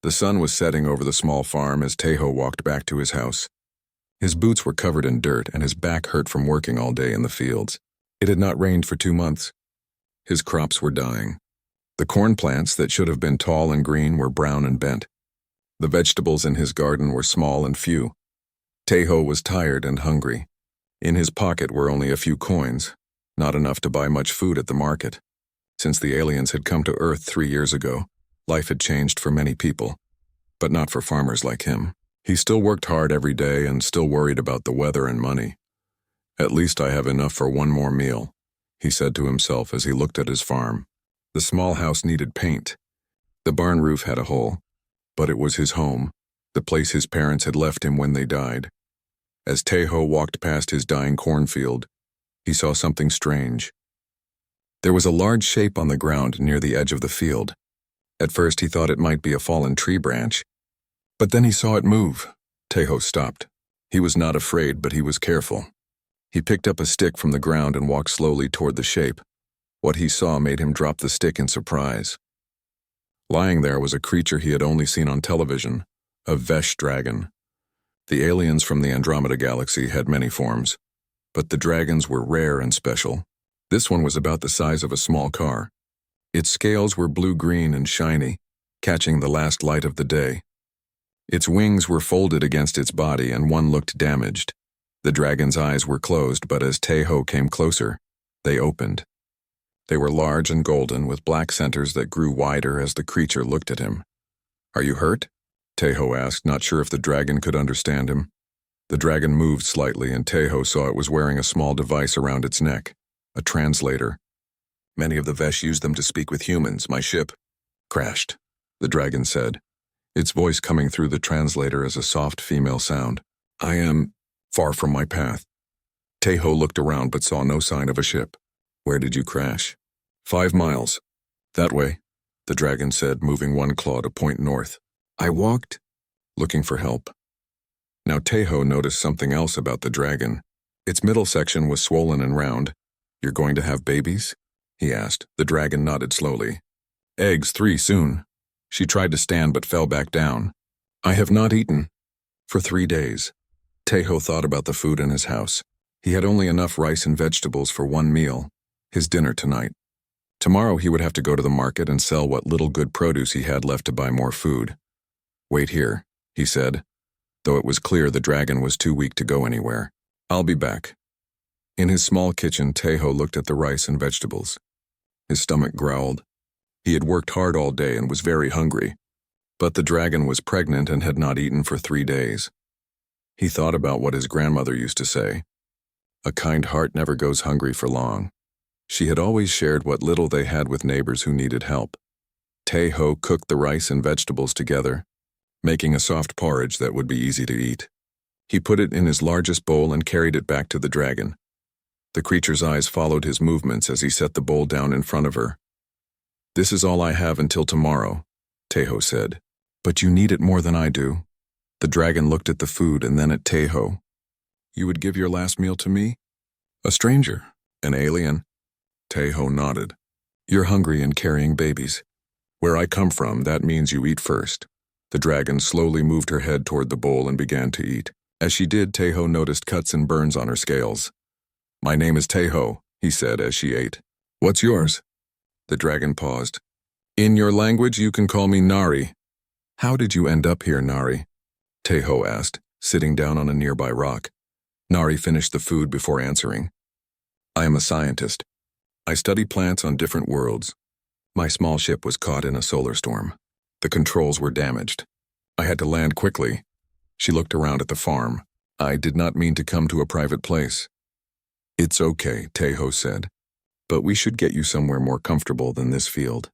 The sun was setting over the small farm as Tejo walked back to his house. His boots were covered in dirt and his back hurt from working all day in the fields. It had not rained for 2 months. His crops were dying. The corn plants that should have been tall and green were brown and bent. The vegetables in his garden were small and few. Tejo was tired and hungry. In his pocket were only a few coins, not enough to buy much food at the market. Since the aliens had come to Earth 3 years ago, life had changed for many people, but not for farmers like him. He still worked hard every day and still worried about the weather and money. At least I have enough for one more meal, he said to himself as he looked at his farm. The small house needed paint. The barn roof had a hole, but it was his home, the place his parents had left him when they died. As Tejo walked past his dying cornfield, he saw something strange. There was a large shape on the ground near the edge of the field. At first he thought it might be a fallen tree branch, but then he saw it move. Tejo stopped. He was not afraid, but he was careful. He picked up a stick from the ground and walked slowly toward the shape. What he saw made him drop the stick in surprise. Lying there was a creature he had only seen on television, a Vesh dragon. The aliens from the Andromeda Galaxy had many forms, but the dragons were rare and special. This one was about the size of a small car. Its scales were blue-green and shiny, catching the last light of the day. Its wings were folded against its body and one looked damaged. The dragon's eyes were closed, but as Tejo came closer, they opened. They were large and golden, with black centers that grew wider as the creature looked at him. "Are you hurt?" Tejo asked, not sure if the dragon could understand him. The dragon moved slightly, and Tejo saw it was wearing a small device around its neck, a translator. "Many of the Vesh use them to speak with humans. My ship crashed," the dragon said, its voice coming through the translator as a soft female sound. "I am far from my path." Tejo looked around but saw no sign of a ship. "Where did you crash?" 5 miles. That way," the dragon said, moving one claw to point north. "I walked, looking for help." Now Tejo noticed something else about the dragon. Its middle section was swollen and round. "You're going to have babies?" he asked. The dragon nodded slowly. "Eggs, 3 soon." She tried to stand but fell back down. "I have not eaten for 3 days." Tejo thought about the food in his house. He had only enough rice and vegetables for one meal, his dinner tonight. Tomorrow he would have to go to the market and sell what little good produce he had left to buy more food. "Wait here," he said, though it was clear the dragon was too weak to go anywhere. "I'll be back." In his small kitchen, Tejo looked at the rice and vegetables. His stomach growled. He had worked hard all day and was very hungry, but the dragon was pregnant and had not eaten for 3 days. He thought about what his grandmother used to say. A kind heart never goes hungry for long. She had always shared what little they had with neighbors who needed help. Tejo cooked the rice and vegetables together, making a soft porridge that would be easy to eat. He put it in his largest bowl and carried it back to the dragon. The creature's eyes followed his movements as he set the bowl down in front of her. "This is all I have until tomorrow," Tejo said. "But you need it more than I do." The dragon looked at the food and then at Tejo. "You would give your last meal to me? A stranger? An alien?" Tejo nodded. "You're hungry and carrying babies. Where I come from, that means you eat first." The dragon slowly moved her head toward the bowl and began to eat. As she did, Tejo noticed cuts and burns on her scales. "My name is Tejo," he said as she ate. "What's yours?" The dragon paused. "In your language, you can call me Nari." "How did you end up here, Nari?" Tejo asked, sitting down on a nearby rock. Nari finished the food before answering. "I am a scientist. I study plants on different worlds. My small ship was caught in a solar storm. The controls were damaged. I had to land quickly." She looked around at the farm. "I did not mean to come to a private place." "It's okay," Tejo said, "but we should get you somewhere more comfortable than this field.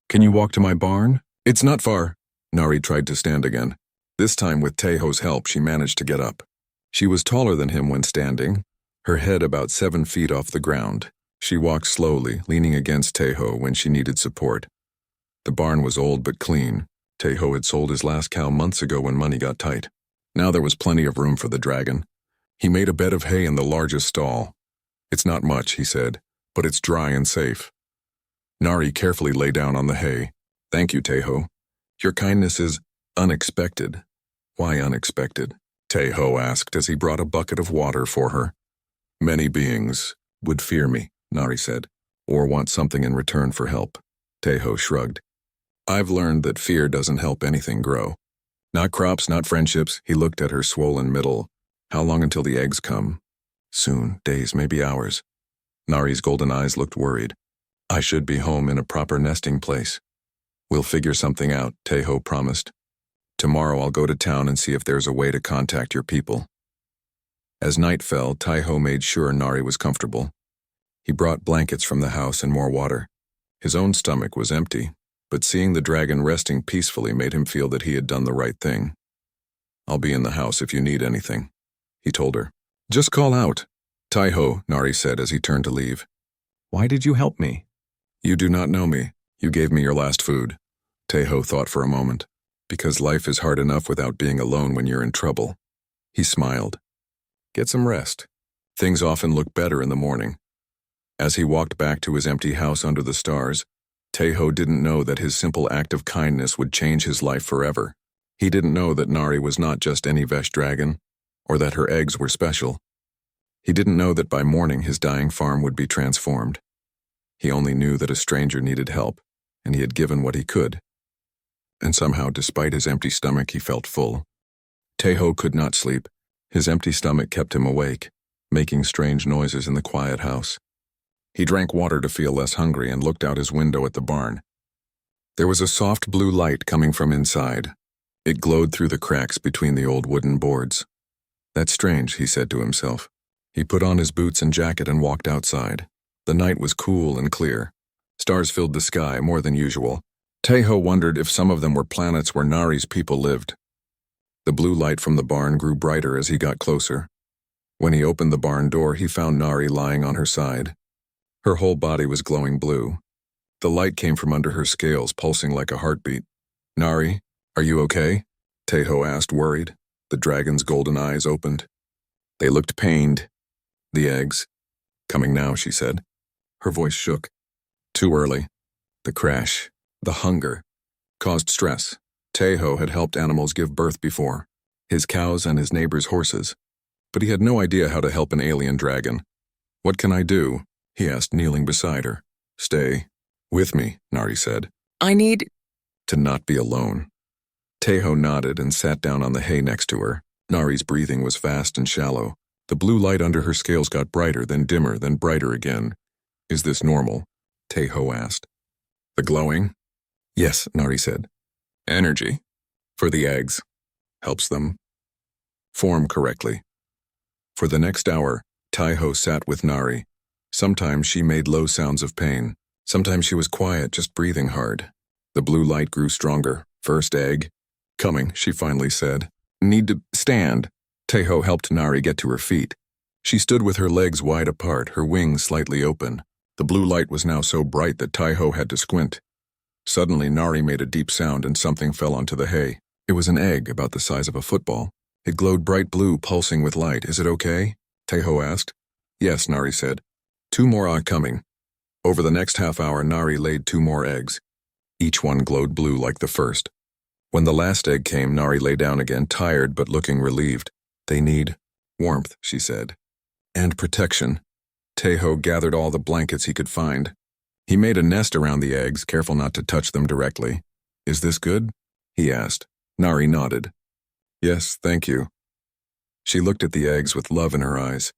Can you walk to my barn?" "It's not far." Nari tried to stand again. This time, with Tejo's help, she managed to get up. She was taller than him when standing, her head about 7 feet off the ground. She walked slowly, leaning against Tejo when she needed support. The barn was old but clean. Tejo had sold his last cow months ago when money got tight. Now there was plenty of room for the dragon. He made a bed of hay in the largest stall. "It's not much," he said, "but it's dry and safe." Nari carefully lay down on the hay. "Thank you, Tejo. Your kindness is..." Unexpected? Why unexpected? Teho asked as he brought a bucket of water for her. Many beings would fear me, Nari said, or want something in return for help. Teho shrugged. I've learned that fear doesn't help anything grow. Not crops, not friendships. He looked at her swollen middle. How long until the eggs come? Soon, days, maybe hours. Nari's golden eyes looked worried. I should be home in a proper nesting place. We'll figure something out, Teho promised. Tomorrow I'll go to town and see if there's a way to contact your people. As night fell, Teho made sure Nari was comfortable. He brought blankets from the house and more water. His own stomach was empty, but seeing the dragon resting peacefully made him feel that he had done the right thing. I'll be in the house if you need anything, he told her. Just call out. Teho, Nari said as he turned to leave. Why did you help me? You do not know me. You gave me your last food. Teho thought for a moment. Because life is hard enough without being alone when you're in trouble. He smiled. Get some rest. Things often look better in the morning. As he walked back to his empty house under the stars, Teho didn't know that his simple act of kindness would change his life forever. He didn't know that Nari was not just any Vesh dragon, or that her eggs were special. He didn't know that by morning his dying farm would be transformed. He only knew that a stranger needed help, and he had given what he could. And somehow, despite his empty stomach, he felt full. Teho could not sleep. His empty stomach kept him awake, making strange noises in the quiet house. He drank water to feel less hungry and looked out his window at the barn. There was a soft blue light coming from inside. It glowed through the cracks between the old wooden boards. That's strange, he said to himself. He put on his boots and jacket and walked outside. The night was cool and clear. Stars filled the sky more than usual. Teho wondered if some of them were planets where Nari's people lived. The blue light from the barn grew brighter as he got closer. When he opened the barn door, he found Nari lying on her side. Her whole body was glowing blue. The light came from under her scales, pulsing like a heartbeat. Nari, are you okay? Teho asked, worried. The dragon's golden eyes opened. They looked pained. The eggs. Coming now, she said. Her voice shook. Too early. The crash, the hunger, caused stress. Teho had helped animals give birth before, his cows and his neighbor's horses. But he had no idea how to help an alien dragon. What can I do? He asked, kneeling beside her. Stay with me, Nari said. I need to not be alone. Teho nodded and sat down on the hay next to her. Nari's breathing was fast and shallow. The blue light under her scales got brighter, then dimmer, then brighter again. Is this normal? Teho asked. The glowing? Yes, Nari said. Energy. For the eggs. Helps them form correctly. For the next hour, Teho sat with Nari. Sometimes she made low sounds of pain. Sometimes she was quiet, just breathing hard. The blue light grew stronger. First egg. Coming, she finally said. Need to stand. Teho helped Nari get to her feet. She stood with her legs wide apart, her wings slightly open. The blue light was now so bright that Teho had to squint. Suddenly, Nari made a deep sound and something fell onto the hay. It was an egg about the size of a football. It glowed bright blue, pulsing with light. Is it okay? Teho asked. Yes, Nari said. 2 more are coming. Over the next half hour, Nari laid 2 more eggs. Each one glowed blue like the first. When the last egg came, Nari lay down again, tired but looking relieved. They need warmth, she said. And protection. Teho gathered all the blankets he could find. He made a nest around the eggs, careful not to touch them directly. Is this good? He asked. Nari nodded. Yes, thank you. She looked at the eggs with love in her eyes.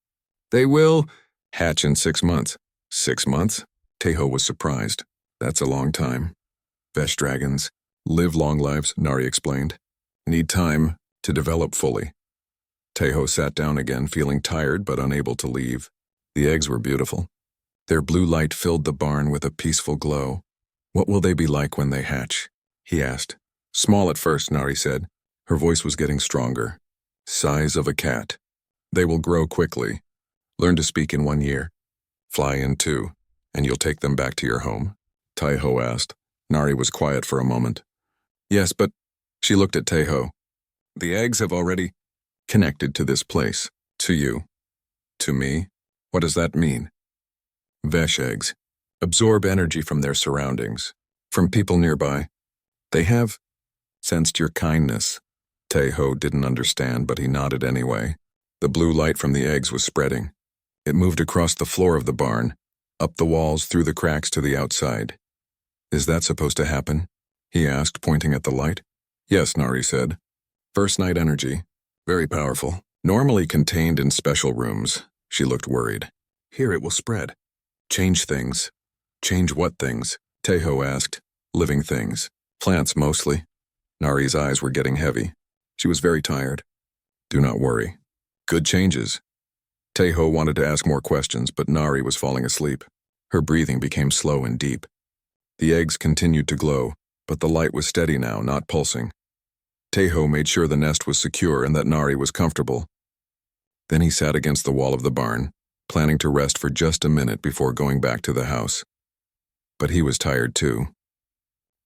They will hatch in 6 months. 6 months? Teho was surprised. That's a long time. Vesh dragons live long lives, Nari explained. Need time to develop fully. Teho sat down again, feeling tired but unable to leave. The eggs were beautiful. Their blue light filled the barn with a peaceful glow. What will they be like when they hatch? He asked. Small at first, Nari said. Her voice was getting stronger. Size of a cat. They will grow quickly. Learn to speak in 1 year. Fly in 2, and you'll take them back to your home? Teho asked. Nari was quiet for a moment. Yes, but she looked at Teho. The eggs have already connected to this place. To you. To me? What does that mean? Vesh eggs absorb energy from their surroundings, from people nearby. They have Sensed your kindness. Teho didn't understand, but he nodded anyway. The blue light from the eggs was spreading. It moved across the floor of the barn, up the walls, through the cracks to the outside. Is that supposed to happen? He asked, pointing at the light. Yes, Nari said. First night energy. Very powerful. Normally contained in special rooms. She looked worried. Here it will spread. Change things. Change what things? Teho asked. Living things. Plants mostly. Nari's eyes were getting heavy. She was very tired. Do not worry. Good changes. Teho wanted to ask more questions, but Nari was falling asleep. Her breathing became slow and deep. The eggs continued to glow, but the light was steady now, not pulsing. Teho made sure the nest was secure and that Nari was comfortable. Then he sat against the wall of the barn, planning to rest for just a minute before going back to the house. But he was tired too.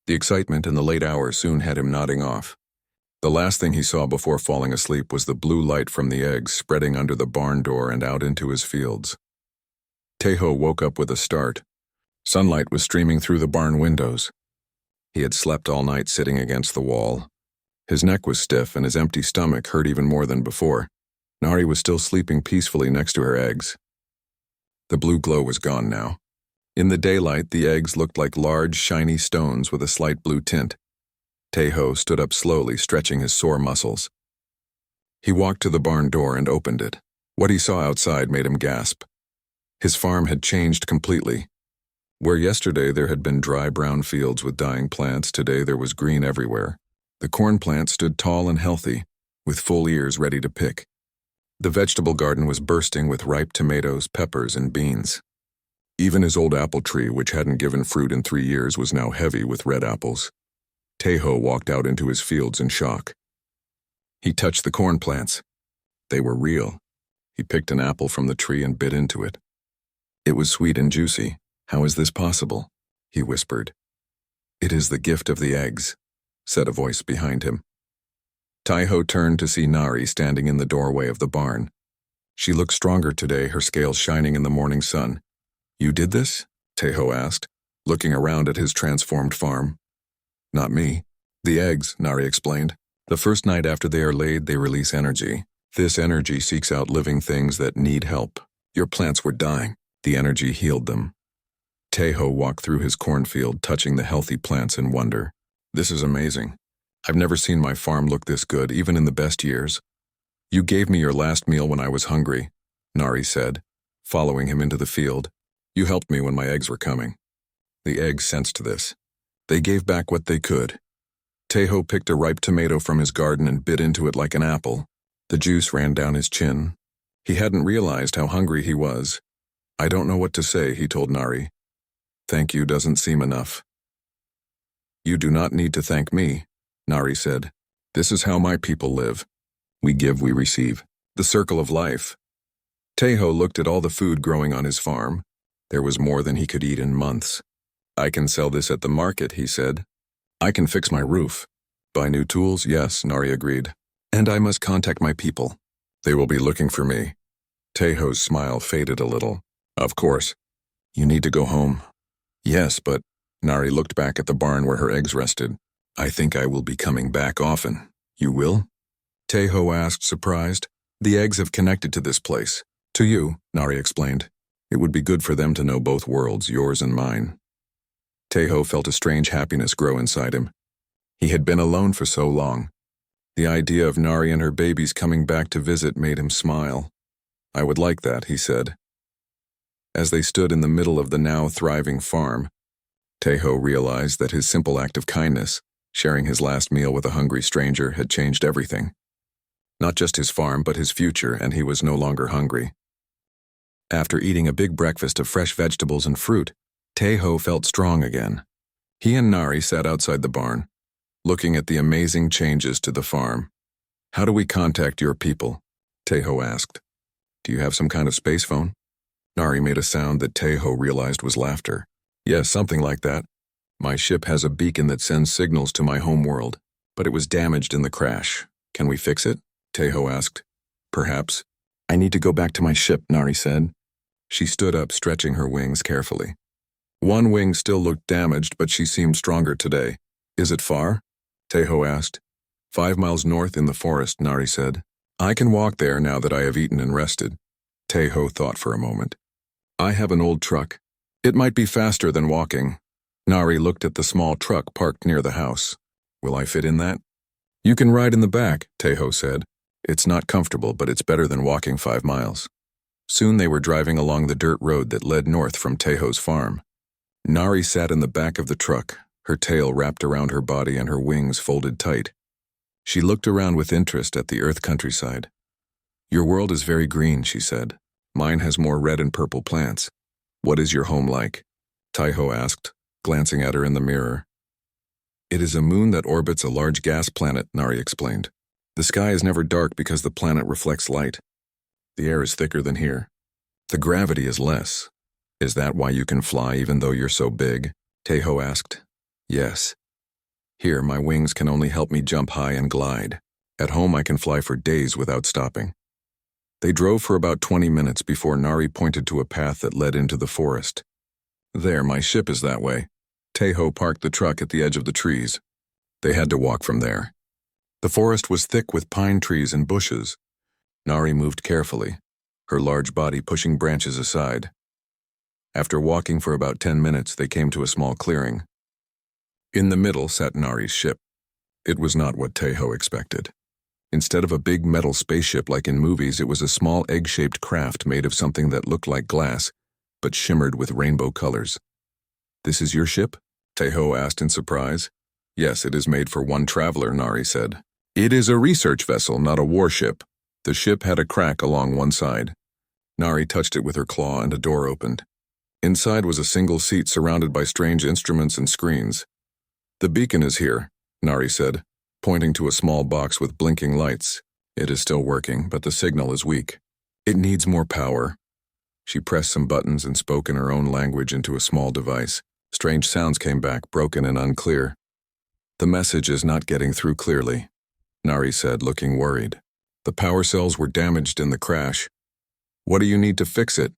The excitement and the late hours soon had him nodding off. The last thing he saw before falling asleep was the blue light from the eggs spreading under the barn door and out into his fields. Teho woke up with a start. Sunlight was streaming through the barn windows. He had slept all night sitting against the wall. His neck was stiff and his empty stomach hurt even more than before. Nari was still sleeping peacefully next to her eggs. The blue glow was gone now. In the daylight, the eggs looked like large, shiny stones with a slight blue tint. Teho stood up slowly, stretching his sore muscles. He walked to the barn door and opened it. What he saw outside made him gasp. His farm had changed completely. Where yesterday there had been dry brown fields with dying plants, today there was green everywhere. The corn plant stood tall and healthy, with full ears ready to pick. The vegetable garden was bursting with ripe tomatoes, peppers, and beans. Even his old apple tree, which hadn't given fruit in 3 years, was now heavy with red apples. Teho walked out into his fields in shock. He touched the corn plants. They were real. He picked an apple from the tree and bit into it. It was sweet and juicy. How is this possible? He whispered. It is the gift of the eggs, said a voice behind him. Teho turned to see Nari standing in the doorway of the barn. She looked stronger today, her scales shining in the morning sun. You did this? Teho asked, looking around at his transformed farm. Not me. The eggs, Nari explained. The first night after they are laid, they release energy. This energy seeks out living things that need help. Your plants were dying. The energy healed them. Teho walked through his cornfield, touching the healthy plants in wonder. This is amazing. I've never seen my farm look this good, even in the best years. You gave me your last meal when I was hungry, Nari said, following him into the field. You helped me when my eggs were coming. The eggs sensed this. They gave back what they could. Teho picked a ripe tomato from his garden and bit into it like an apple. The juice ran down his chin. He hadn't realized how hungry he was. I don't know what to say, he told Nari. Thank you doesn't seem enough. You do not need to thank me, Nari said. This is how my people live. We give, we receive. The circle of life. Teho looked at all the food growing on his farm. There was more than he could eat in months. I can sell this at the market, he said. I can fix my roof. Buy new tools, yes, Nari agreed. And I must contact my people. They will be looking for me. Teho's smile faded a little. Of course. You need to go home. Yes, but Nari looked back at the barn where her eggs rested. I think I will be coming back often. You will? Teho asked, surprised. The eggs have connected to this place. To you, Nari explained. It would be good for them to know both worlds, yours and mine. Teho felt a strange happiness grow inside him. He had been alone for so long. The idea of Nari and her babies coming back to visit made him smile. I would like that, he said. As they stood in the middle of the now thriving farm, Teho realized that his simple act of kindness, sharing his last meal with a hungry stranger, had changed everything. Not just his farm, but his future, and he was no longer hungry. After eating a big breakfast of fresh vegetables and fruit, Teho felt strong again. He and Nari sat outside the barn, looking at the amazing changes to the farm. How do we contact your people? Teho asked. Do you have some kind of space phone? Nari made a sound that Teho realized was laughter. Yes, something like that. My ship has a beacon that sends signals to my home world, but it was damaged in the crash. Can we fix it? Teho asked. Perhaps. I need to go back to my ship, Nari said. She stood up, stretching her wings carefully. One wing still looked damaged, but she seemed stronger today. Is it far? Teho asked. 5 miles north in the forest, Nari said. I can walk there now that I have eaten and rested. Teho thought for a moment. I have an old truck. It might be faster than walking. Nari looked at the small truck parked near the house. Will I fit in that? You can ride in the back, Teho said. It's not comfortable, but it's better than walking 5 miles. Soon they were driving along the dirt road that led north from Teho's farm. Nari sat in the back of the truck, her tail wrapped around her body and her wings folded tight. She looked around with interest at the earth countryside. Your world is very green, she said. Mine has more red and purple plants. What is your home like? Teho asked, glancing at her in the mirror. It is a moon that orbits a large gas planet, Nari explained. The sky is never dark because the planet reflects light. The air is thicker than here. The gravity is less. Is that why you can fly even though you're so big? Teho asked. Yes. Here, my wings can only help me jump high and glide. At home, I can fly for days without stopping. They drove for about 20 minutes before Nari pointed to a path that led into the forest. There, my ship is that way. Teho parked the truck at the edge of the trees. They had to walk from there. The forest was thick with pine trees and bushes. Nari moved carefully, her large body pushing branches aside. After walking for about 10 minutes, they came to a small clearing. In the middle sat Nari's ship. It was not what Teho expected. Instead of a big metal spaceship like in movies, it was a small egg-shaped craft made of something that looked like glass, but shimmered with rainbow colors. This is your ship? Teho asked in surprise. Yes, it is made for one traveler, Nari said. It is a research vessel, not a warship. The ship had a crack along one side. Nari touched it with her claw and a door opened. Inside was a single seat surrounded by strange instruments and screens. The beacon is here, Nari said, pointing to a small box with blinking lights. It is still working, but the signal is weak. It needs more power. She pressed some buttons and spoke in her own language into a small device. Strange sounds came back, broken and unclear. The message is not getting through clearly, Nari said, looking worried. The power cells were damaged in the crash. What do you need to fix it?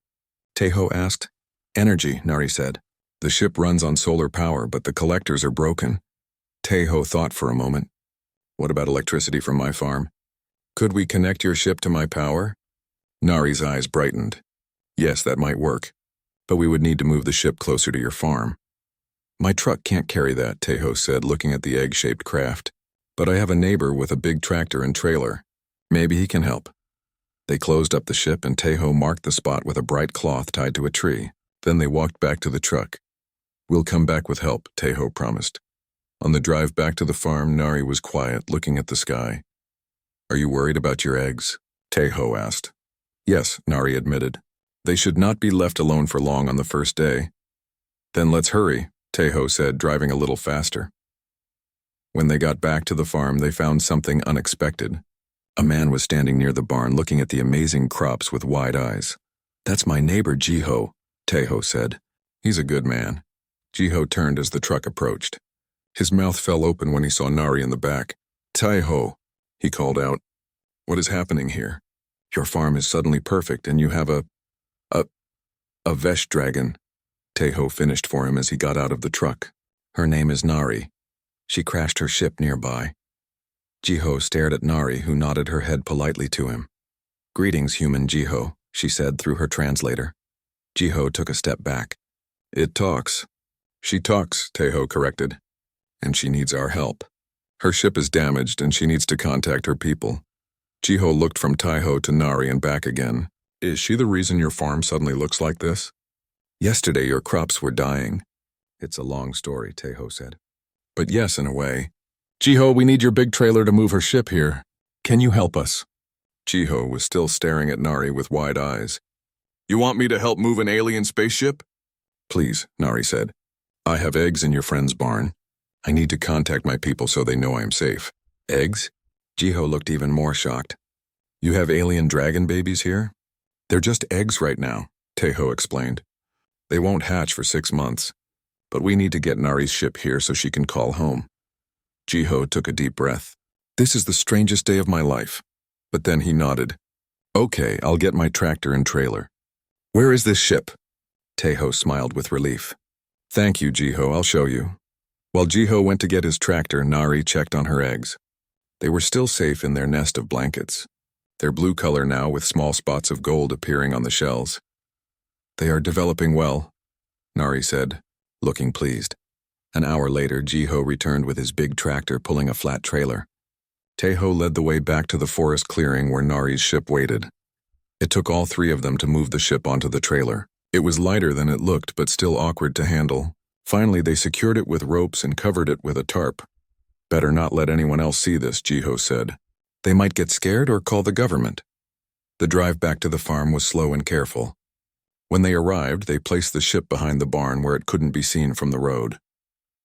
Teho asked. Energy, Nari said. The ship runs on solar power, but the collectors are broken. Teho thought for a moment. What about electricity from my farm? Could we connect your ship to my power? Nari's eyes brightened. Yes, that might work, but we would need to move the ship closer to your farm. My truck can't carry that, Teho said, looking at the egg-shaped craft. But I have a neighbor with a big tractor and trailer. Maybe he can help. They closed up the ship and Teho marked the spot with a bright cloth tied to a tree. Then they walked back to the truck. We'll come back with help, Teho promised. On the drive back to the farm, Nari was quiet, looking at the sky. Are you worried about your eggs? Teho asked. Yes, Nari admitted. They should not be left alone for long on the first day. Then let's hurry, Teho said, driving a little faster. When they got back to the farm, they found something unexpected. A man was standing near the barn looking at the amazing crops with wide eyes. That's my neighbor, Jiho, Teho said. He's a good man. Jiho turned as the truck approached. His mouth fell open when he saw Nari in the back. Teho, he called out. What is happening here? Your farm is suddenly perfect and you have a Vesh dragon. Teho finished for him as he got out of the truck. Her name is Nari. She crashed her ship nearby. Jiho stared at Nari, who nodded her head politely to him. Greetings, human Jiho, she said through her translator. Jiho took a step back. It talks. She talks, Teho corrected. And she needs our help. Her ship is damaged and she needs to contact her people. Jiho looked from Teho to Nari and back again. Is she the reason your farm suddenly looks like this? Yesterday your crops were dying. It's a long story, Teho said. But yes, in a way. Jiho, we need your big trailer to move her ship here. Can you help us? Jiho was still staring at Nari with wide eyes. You want me to help move an alien spaceship? Please, Nari said. I have eggs in your friend's barn. I need to contact my people so they know I am safe. Eggs? Jiho looked even more shocked. You have alien dragon babies here? They're just eggs right now, Teho explained. They won't hatch for 6 months, but we need to get Nari's ship here so she can call home. Jiho took a deep breath. This is the strangest day of my life. But then he nodded. Okay, I'll get my tractor and trailer. Where is this ship? Teho smiled with relief. Thank you, Jiho, I'll show you. While Jiho went to get his tractor, Nari checked on her eggs. They were still safe in their nest of blankets, their blue color now with small spots of gold appearing on the shells. "They are developing well," Nari said, looking pleased. An hour later, Jiho returned with his big tractor pulling a flat trailer. Taeho led the way back to the forest clearing where Nari's ship waited. It took all three of them to move the ship onto the trailer. It was lighter than it looked, but still awkward to handle. Finally, they secured it with ropes and covered it with a tarp. "Better not let anyone else see this," Jiho said. "They might get scared or call the government." The drive back to the farm was slow and careful. When they arrived, they placed the ship behind the barn where it couldn't be seen from the road.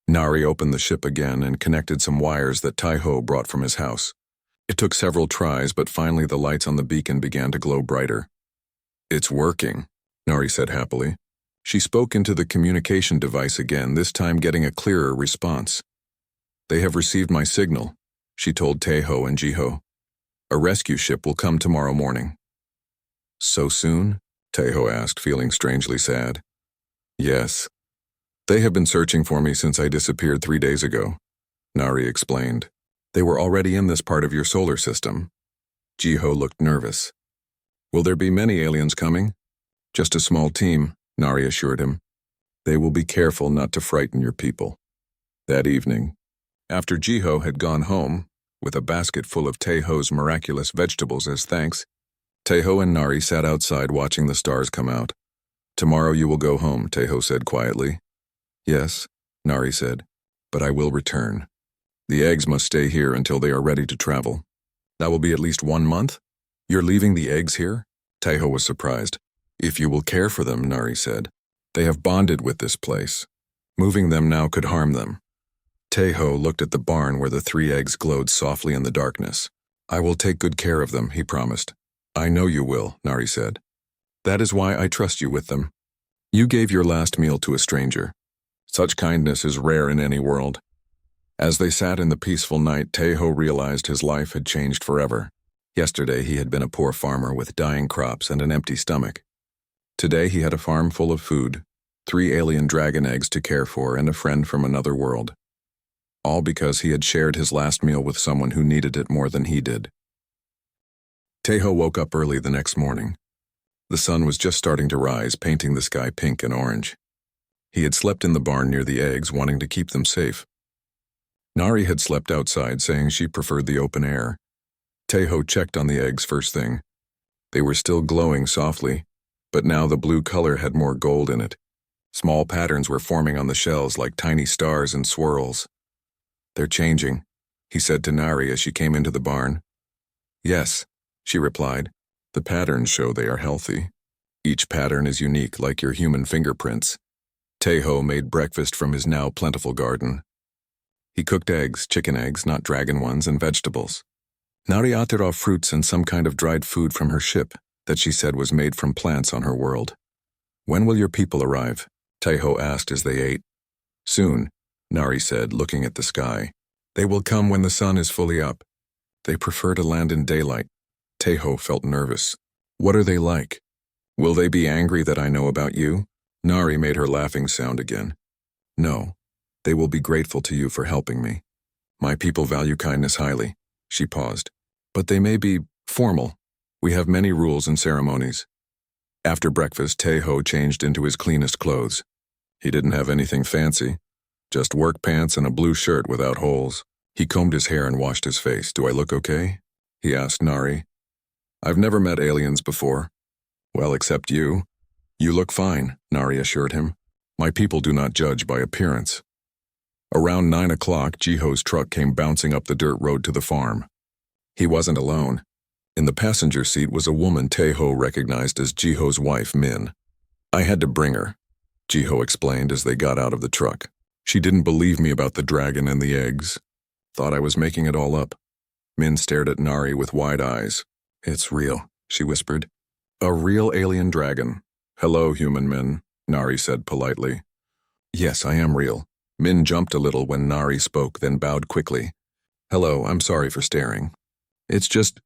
Nari opened the ship again and connected some wires that Taeho brought from his house. It took several tries, but finally the lights on the beacon began to glow brighter. "It's working," Nari said happily. She spoke into the communication device again, this time getting a clearer response. "They have received my signal," she told Taeho and Jiho. "A rescue ship will come tomorrow morning." "So soon?" Taeho asked, feeling strangely sad. "Yes. They have been searching for me since I disappeared 3 days ago," Nari explained. "They were already in this part of your solar system." Jiho looked nervous. "Will there be many aliens coming?" "Just a small team," Nari assured him. "They will be careful not to frighten your people." That evening, after Jiho had gone home, with a basket full of Taeho's miraculous vegetables as thanks, Taeho and Nari sat outside watching the stars come out. "Tomorrow you will go home," Taeho said quietly. "Yes," Nari said, "but I will return. The eggs must stay here until they are ready to travel." "That will be at least 1 month? You're leaving the eggs here?" Taeho was surprised. "If you will care for them," Nari said. "They have bonded with this place. Moving them now could harm them." Taeho looked at the barn where the 3 eggs glowed softly in the darkness. "I will take good care of them," he promised. "I know you will," Nari said. "That is why I trust you with them. You gave your last meal to a stranger. Such kindness is rare in any world." As they sat in the peaceful night, Taeho realized his life had changed forever. Yesterday he had been a poor farmer with dying crops and an empty stomach. Today he had a farm full of food, 3 alien dragon eggs to care for, and a friend from another world. All because he had shared his last meal with someone who needed it more than he did. Taeho woke up early the next morning. The sun was just starting to rise, painting the sky pink and orange. He had slept in the barn near the eggs, wanting to keep them safe. Nari had slept outside, saying she preferred the open air. Taeho checked on the eggs first thing. They were still glowing softly, but now the blue color had more gold in it. Small patterns were forming on the shells like tiny stars and swirls. "They're changing," he said to Nari as she came into the barn. "Yes," she replied. "The patterns show they are healthy. Each pattern is unique, like your human fingerprints." Taeho made breakfast from his now plentiful garden. He cooked eggs, chicken eggs, not dragon ones, and vegetables. Nari ate raw fruits and some kind of dried food from her ship that she said was made from plants on her world. "When will your people arrive?" Taeho asked as they ate. "Soon," Nari said, looking at the sky. "They will come when the sun is fully up. They prefer to land in daylight." Taeho felt nervous. "What are they like? Will they be angry that I know about you?" Nari made her laughing sound again. "No, they will be grateful to you for helping me. My people value kindness highly." She paused. "But they may be formal. We have many rules and ceremonies." After breakfast, Taeho changed into his cleanest clothes. He didn't have anything fancy, just work pants and a blue shirt without holes. He combed his hair and washed his face. "Do I look okay?" he asked Nari. "I've never met aliens before." "Well, except you. You look fine," Nari assured him. "My people do not judge by appearance." Around 9 o'clock, Jiho's truck came bouncing up the dirt road to the farm. He wasn't alone. In the passenger seat was a woman Taeho recognized as Jiho's wife, Min. "I had to bring her," Jiho explained as they got out of the truck. "She didn't believe me about the dragon and the eggs. Thought I was making it all up." Min stared at Nari with wide eyes. "It's real," she whispered. "A real alien dragon." "Hello, human Min," Nari said politely. "Yes, I am real." Min jumped a little when Nari spoke, then bowed quickly. "Hello, I'm sorry for staring. It's just,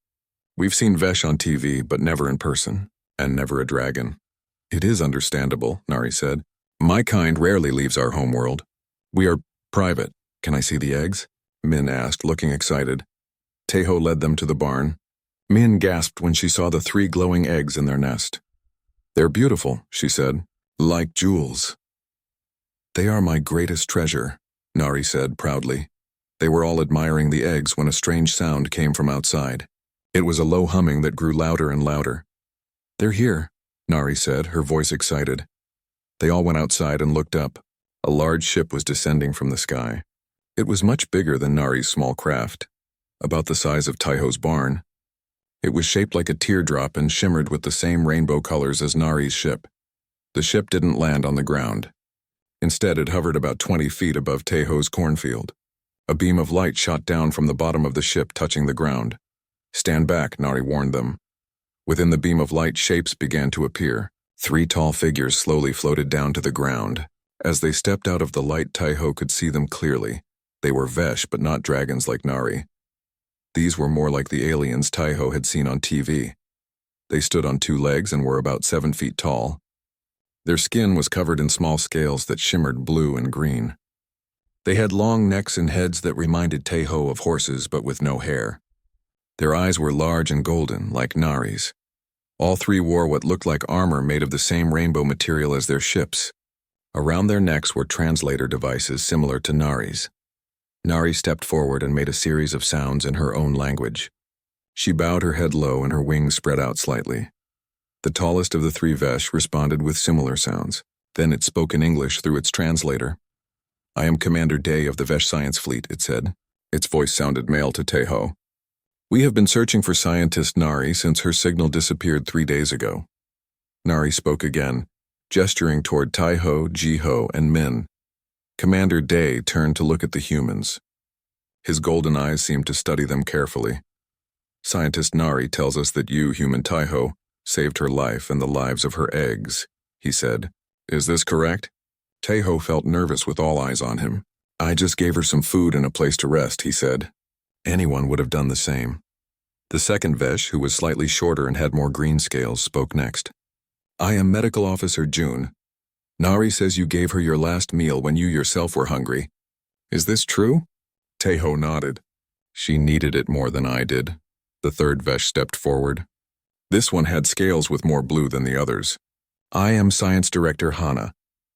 we've seen Vesh on TV, but never in person, and never a dragon." "It is understandable," Nari said. "My kind rarely leaves our homeworld. We are Private. Can I see the eggs? Min asked, looking excited. Teho led them to the barn. Min gasped when she saw the 3 glowing eggs in their nest. They're beautiful, she said, like jewels. They are my greatest treasure, Nari said proudly. They were all admiring the eggs when a strange sound came from outside. It was a low humming that grew louder and louder. They're here, Nari said, her voice excited. They all went outside and looked up. A large ship was descending from the sky. It was much bigger than Nari's small craft, about the size of Taiho's barn. It was shaped like a teardrop and shimmered with the same rainbow colors as Nari's ship. The ship didn't land on the ground. Instead, it hovered about 20 feet above Taiho's cornfield. A beam of light shot down from the bottom of the ship, touching the ground. Stand back, Nari warned them. Within the beam of light, shapes began to appear. 3 tall figures slowly floated down to the ground. As they stepped out of the light, Taiho could see them clearly. They were Vesh, but not dragons like Nari. These were more like the aliens Taiho had seen on TV. They stood on 2 legs and were about 7 feet tall. Their skin was covered in small scales that shimmered blue and green. They had long necks and heads that reminded Taiho of horses, but with no hair. Their eyes were large and golden, like Nari's. All 3 wore what looked like armor made of the same rainbow material as their ships. Around their necks were translator devices similar to Nari's. Nari stepped forward and made a series of sounds in her own language. She bowed her head low and her wings spread out slightly. The tallest of the 3 Vesh responded with similar sounds. Then it spoke in English through its translator. I am Commander Day of the Vesh Science Fleet, it said. Its voice sounded male to Taiho. We have been searching for scientist Nari since her signal disappeared 3 days ago. Nari spoke again, gesturing toward Taiho, Jiho, and Min. Commander Day turned to look at the humans. His golden eyes seemed to study them carefully. Scientist Nari tells us that you, human Taiho, saved her life and the lives of her eggs, he said. Is this correct? Taiho felt nervous with all eyes on him. I just gave her some food and a place to rest, he said. Anyone would have done the same. The second Vesh, who was slightly shorter and had more green scales, spoke next. I am Medical Officer June. Nari says you gave her your last meal when you yourself were hungry. Is this true? Taiho nodded. She needed it more than I did. The third Vesh stepped forward. This one had scales with more blue than the others. I am Science Director Hana.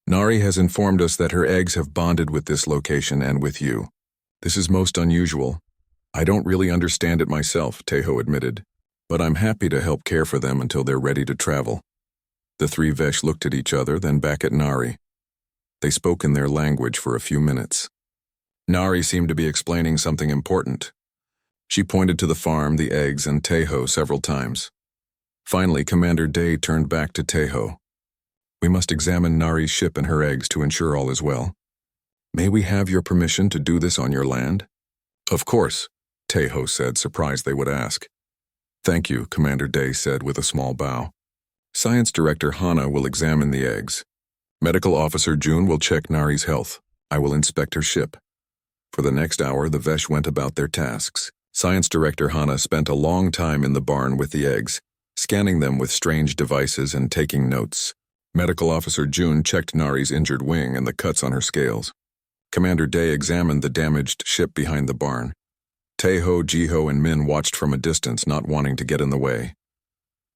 Nari has informed us that her eggs have bonded with this location and with you. This is most unusual. I don't really understand it myself, Taiho admitted, but I'm happy to help care for them until they're ready to travel. The 3 Vesh looked at each other, then back at Nari. They spoke in their language for a few minutes. Nari seemed to be explaining something important. She pointed to the farm, the eggs, and Taiho several times. Finally, Commander Day turned back to Taiho. We must examine Nari's ship and her eggs to ensure all is well. May we have your permission to do this on your land? Of course, Taiho said, surprised they would ask. Thank you, Commander Day said with a small bow. Science Director Hana will examine the eggs. Medical Officer June will check Nari's health. I will inspect her ship. For the next hour, the Vesh went about their tasks. Science Director Hana spent a long time in the barn with the eggs, scanning them with strange devices and taking notes. Medical Officer June checked Nari's injured wing and the cuts on her scales. Commander Day examined the damaged ship behind the barn. Taiho, Jiho, and Min watched from a distance, not wanting to get in the way.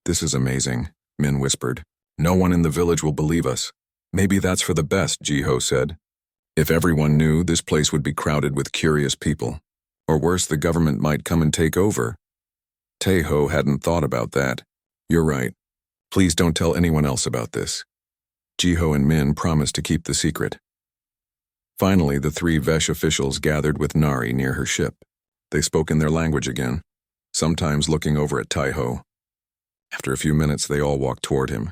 This is amazing, Min whispered. No one in the village will believe us. Maybe that's for the best, Jiho said. If everyone knew, this place would be crowded with curious people. Or worse, the government might come and take over. Taiho hadn't thought about that. You're right. Please don't tell anyone else about this. Jiho and Min promised to keep the secret. Finally, the 3 Vesh officials gathered with Nari near her ship. They spoke in their language again, sometimes looking over at Taiho. After a few minutes, they all walked toward him.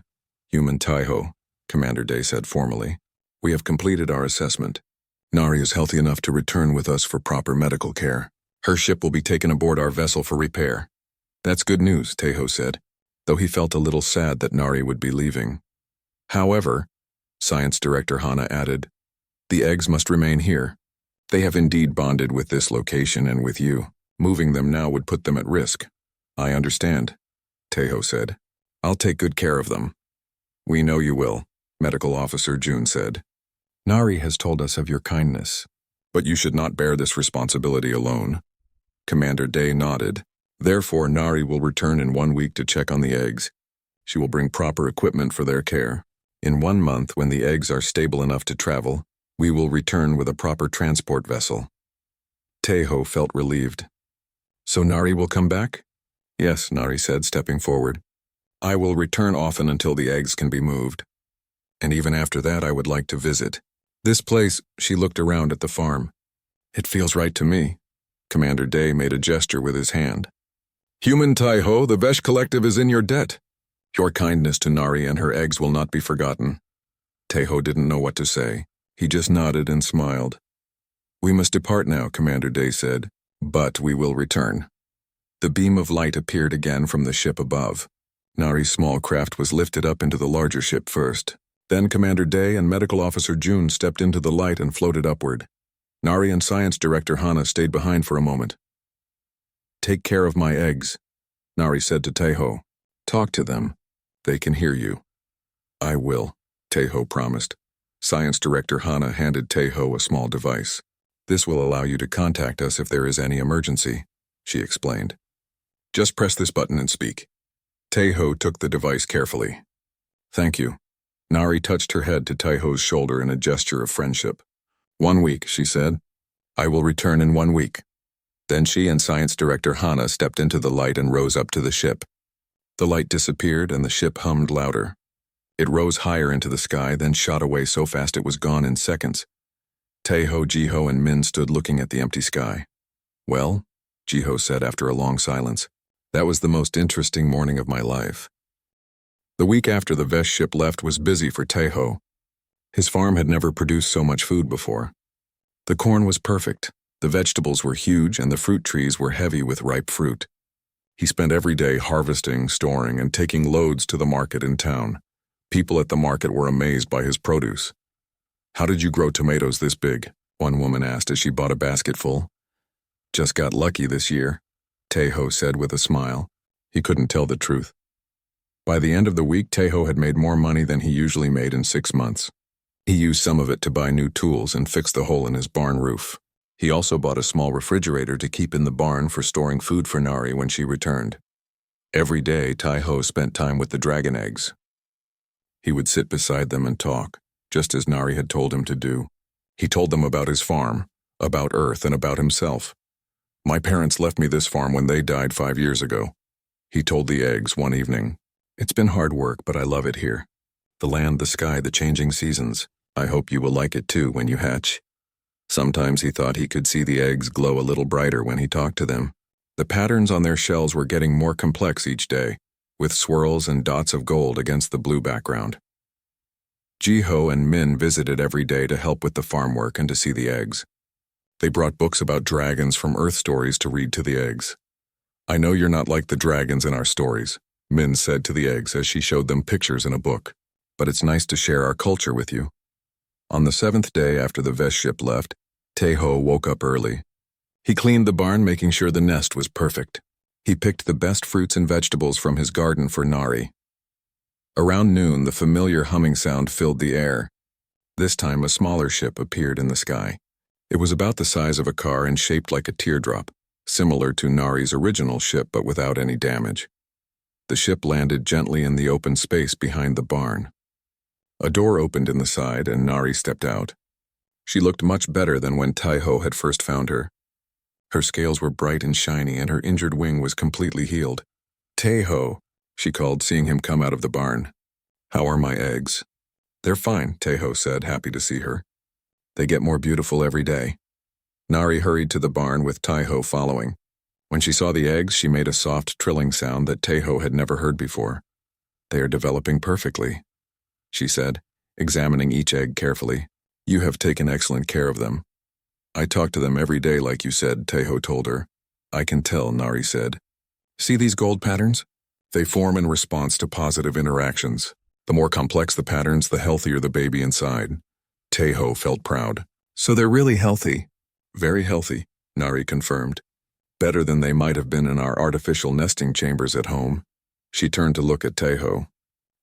Human Taiho, Commander Day said formally. We have completed our assessment. Nari is healthy enough to return with us for proper medical care. Her ship will be taken aboard our vessel for repair. That's good news, Taiho said, though he felt a little sad that Nari would be leaving. However, Science Director Hana added, the eggs must remain here. They have indeed bonded with this location and with you. Moving them now would put them at risk. I understand, Taiho said. I'll take good care of them. We know you will, Medical Officer June said. Nari has told us of your kindness. But you should not bear this responsibility alone. Commander Day nodded. Therefore, Nari will return in 1 week to check on the eggs. She will bring proper equipment for their care. In 1 month, when the eggs are stable enough to travel, we will return with a proper transport vessel. Teho felt relieved. So Nari will come back? Yes, Nari said, stepping forward. I will return often until the eggs can be moved. And even after that, I would like to visit. This place, she looked around at the farm. It feels right to me. Commander Day made a gesture with his hand. Human Taiho, the Vesh Collective is in your debt. Your kindness to Nari and her eggs will not be forgotten. Teho didn't know what to say. He just nodded and smiled. We must depart now, Commander Day said, but we will return. The beam of light appeared again from the ship above. Nari's small craft was lifted up into the larger ship first. Then Commander Day and Medical Officer June stepped into the light and floated upward. Nari and Science Director Hana stayed behind for a moment. Take care of my eggs, Nari said to Teho. Talk to them. They can hear you. I will, Teho promised. Science Director Hana handed Teho a small device. This will allow you to contact us if there is any emergency, she explained. Just press this button and speak. Teho took the device carefully. Thank you. Nari touched her head to Teho's shoulder in a gesture of friendship. 1 week, she said. I will return in 1 week. Then she and Science Director Hana stepped into the light and rose up to the ship. The light disappeared and the ship hummed louder. It rose higher into the sky, then shot away so fast it was gone in seconds. Teho, Jiho, and Min stood looking at the empty sky. Well, Jiho said after a long silence, that was the most interesting morning of my life. The week after the Vesh ship left was busy for Teho. His farm had never produced so much food before. The corn was perfect, the vegetables were huge, and the fruit trees were heavy with ripe fruit. He spent every day harvesting, storing, and taking loads to the market in town. People at the market were amazed by his produce. How did you grow tomatoes this big? One woman asked as she bought a basket full. Just got lucky this year, Teho said with a smile. He couldn't tell the truth. By the end of the week, Teho had made more money than he usually made in 6 months. He used some of it to buy new tools and fix the hole in his barn roof. He also bought a small refrigerator to keep in the barn for storing food for Nari when she returned. Every day, Teho spent time with the dragon eggs. He would sit beside them and talk, just as Nari had told him to do. He told them about his farm, about Earth, and about himself. My parents left me this farm when they died 5 years ago. He told the eggs one evening. It's been hard work, but I love it here. The land, the sky, the changing seasons. I hope you will like it too when you hatch. Sometimes he thought he could see the eggs glow a little brighter when he talked to them. The patterns on their shells were getting more complex each day, with swirls and dots of gold against the blue background. Jiho and Min visited every day to help with the farm work and to see the eggs. They brought books about dragons from Earth stories to read to the eggs. I know you're not like the dragons in our stories, Min said to the eggs as she showed them pictures in a book, but it's nice to share our culture with you. On the 7th day after the Vesh ship left, Teho woke up early. He cleaned the barn, making sure the nest was perfect. He picked the best fruits and vegetables from his garden for Nari. Around noon, the familiar humming sound filled the air. This time, a smaller ship appeared in the sky. It was about the size of a car and shaped like a teardrop, similar to Nari's original ship but without any damage. The ship landed gently in the open space behind the barn. A door opened in the side and Nari stepped out. She looked much better than when Teho had first found her. Her scales were bright and shiny and her injured wing was completely healed. Teho, she called, seeing him come out of the barn. How are my eggs? They're fine, Teho said, happy to see her. They get more beautiful every day. Nari hurried to the barn with Teho following. When she saw the eggs, she made a soft trilling sound that Teho had never heard before. They are developing perfectly, she said, examining each egg carefully. You have taken excellent care of them. I talk to them every day like you said, Teho told her. I can tell, Nari said. See these gold patterns? They form in response to positive interactions. The more complex the patterns, the healthier the baby inside. Teho felt proud. So they're really healthy. Very healthy, Nari confirmed. Better than they might have been in our artificial nesting chambers at home. She turned to look at Teho.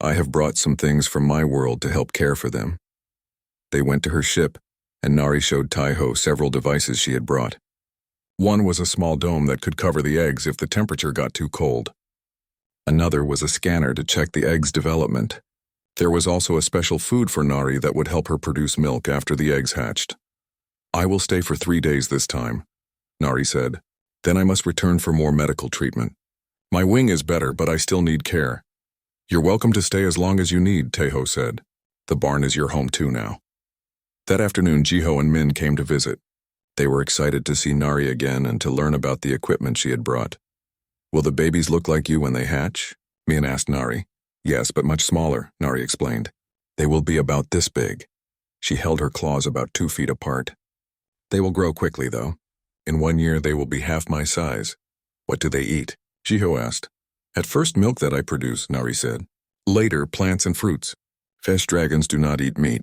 I have brought some things from my world to help care for them. They went to her ship, and Nari showed Taiho several devices she had brought. One was a small dome that could cover the eggs if the temperature got too cold. Another was a scanner to check the eggs' development. There was also a special food for Nari that would help her produce milk after the eggs hatched. "I will stay for 3 days this time," Nari said. "Then I must return for more medical treatment. My wing is better, but I still need care." "You're welcome to stay as long as you need," Taiho said. "The barn is your home too now." That afternoon, Jiho and Min came to visit. They were excited to see Nari again and to learn about the equipment she had brought. "Will the babies look like you when they hatch?" Min asked Nari. "Yes, but much smaller," Nari explained. "They will be about this big." She held her claws about 2 feet apart. "They will grow quickly, though. In 1 year, they will be half my size." "What do they eat?" Jiho asked. "At first, milk that I produce," Nari said. "Later, plants and fruits. Vesh dragons do not eat meat."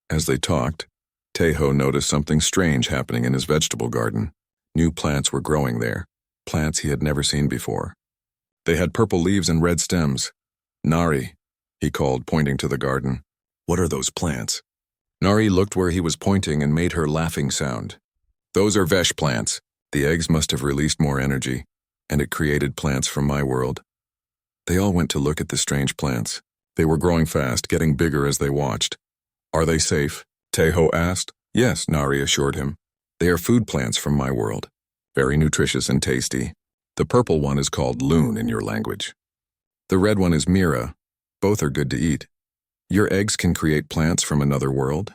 As they talked, Taiho noticed something strange happening in his vegetable garden. New plants were growing there, plants he had never seen before. They had purple leaves and red stems. "Nari," he called, pointing to the garden. "What are those plants?" Nari looked where he was pointing and made her laughing sound. "Those are Vesh plants. The eggs must have released more energy, and it created plants from my world." They all went to look at the strange plants. They were growing fast, getting bigger as they watched. "Are they safe?" Taiho asked. "Yes," Nari assured him. "They are food plants from my world. Very nutritious and tasty. The purple one is called loon in your language. The red one is mira. Both are good to eat." "Your eggs can create plants from another world?"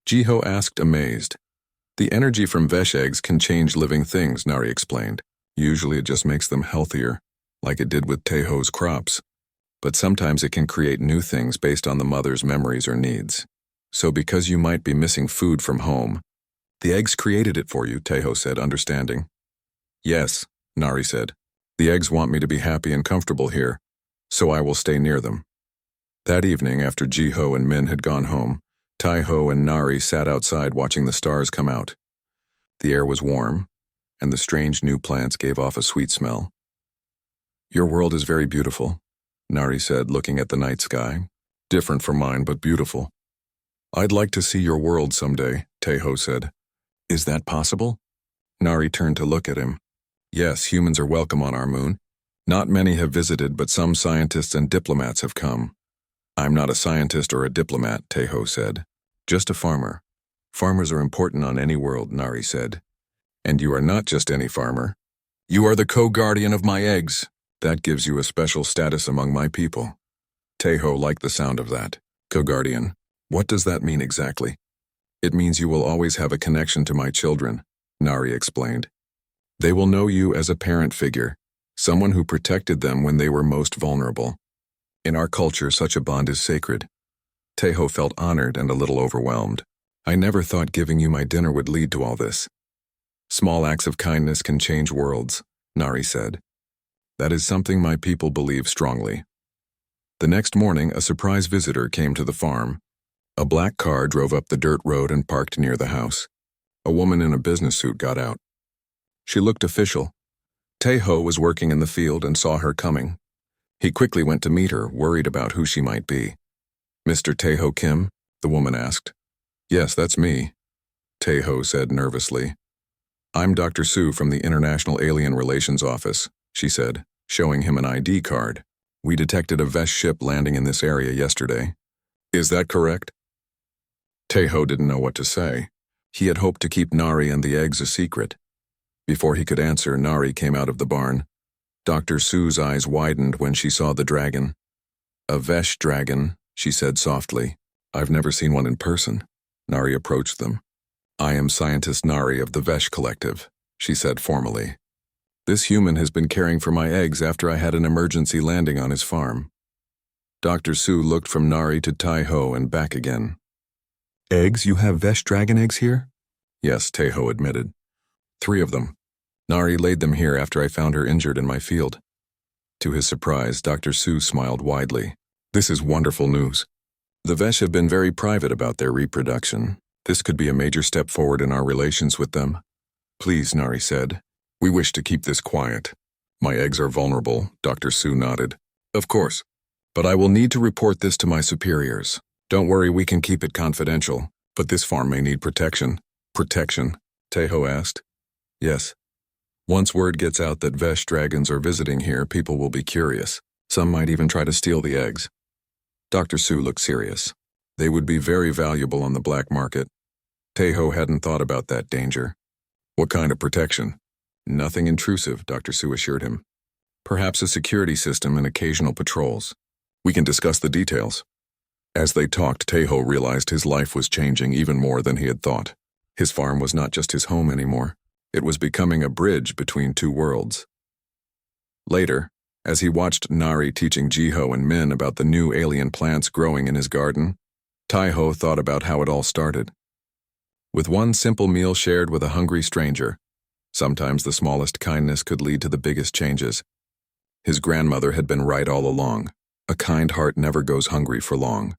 Jiho asked, amazed. "The energy from Vesh eggs can change living things," Nari explained. "Usually it just makes them healthier, like it did with Taiho's crops. But sometimes it can create new things based on the mother's memories or needs. So because you might be missing food from home, the eggs created it for you," Taiho said, understanding. "Yes," Nari said. "The eggs want me to be happy and comfortable here, so I will stay near them." That evening, after Jiho and Min had gone home, Taiho and Nari sat outside watching the stars come out. The air was warm, and the strange new plants gave off a sweet smell. "Your world is very beautiful," Nari said, looking at the night sky. "Different from mine, but beautiful." "I'd like to see your world someday," Taiho said. "Is that possible?" Nari turned to look at him. "Yes, humans are welcome on our moon. Not many have visited, but some scientists and diplomats have come." "I'm not a scientist or a diplomat," Taiho said. "Just a farmer." "Farmers are important on any world," Nari said. "And you are not just any farmer. You are the co-guardian of my eggs. That gives you a special status among my people." Taiho liked the sound of that. "Co-guardian. What does that mean exactly?" "It means you will always have a connection to my children," Nari explained. "They will know you as a parent figure, someone who protected them when they were most vulnerable. In our culture, such a bond is sacred." Taiho felt honored and a little overwhelmed. "I never thought giving you my dinner would lead to all this." "Small acts of kindness can change worlds," Nari said. "That is something my people believe strongly." The next morning, a surprise visitor came to the farm. A black car drove up the dirt road and parked near the house. A woman in a business suit got out. She looked official. Taiho was working in the field and saw her coming. He quickly went to meet her, worried about who she might be. "Mr. Taiho Kim?" the woman asked. "Yes, that's me," Taiho said nervously. "I'm Dr. Su from the International Alien Relations Office," she said, showing him an ID card. "We detected a Vesh ship landing in this area yesterday. Is that correct?" Taiho didn't know what to say. He had hoped to keep Nari and the eggs a secret. Before he could answer, Nari came out of the barn. Dr. Su's eyes widened when she saw the dragon. "A Vesh dragon," she said softly. "I've never seen one in person." Nari approached them. "I am scientist Nari of the Vesh Collective," she said formally. "This human has been caring for my eggs after I had an emergency landing on his farm." Dr. Su looked from Nari to Taiho and back again. "Eggs? You have Vesh dragon eggs here?" "Yes," Taiho admitted. 3 of them. Nari laid them here after I found her injured in my field." To his surprise, Dr. Su smiled widely. "This is wonderful news. The Vesh have been very private about their reproduction. This could be a major step forward in our relations with them." "Please," Nari said. "We wish to keep this quiet." "My eggs are vulnerable," Dr. Su nodded. "Of course. But I will need to report this to my superiors. Don't worry, we can keep it confidential. But this farm may need protection. Protection? Tejo asked. Yes. Once word gets out that Vesh dragons are visiting here, people will be curious. Some might even try to steal the eggs. Dr. Su looked serious. They would be very valuable on the black market. Tejo hadn't thought about that danger. What kind of protection? Nothing intrusive, Dr. Su assured him. Perhaps a security system and occasional patrols. We can discuss the details. As they talked, Tejo realized his life was changing even more than he had thought. His farm was not just his home anymore. It was becoming a bridge between two worlds. Later, as he watched Nari teaching Jiho and Min about the new alien plants growing in his garden, Tejo thought about how it all started. With one simple meal shared with a hungry stranger, sometimes the smallest kindness could lead to the biggest changes. His grandmother had been right all along. A kind heart never goes hungry for long.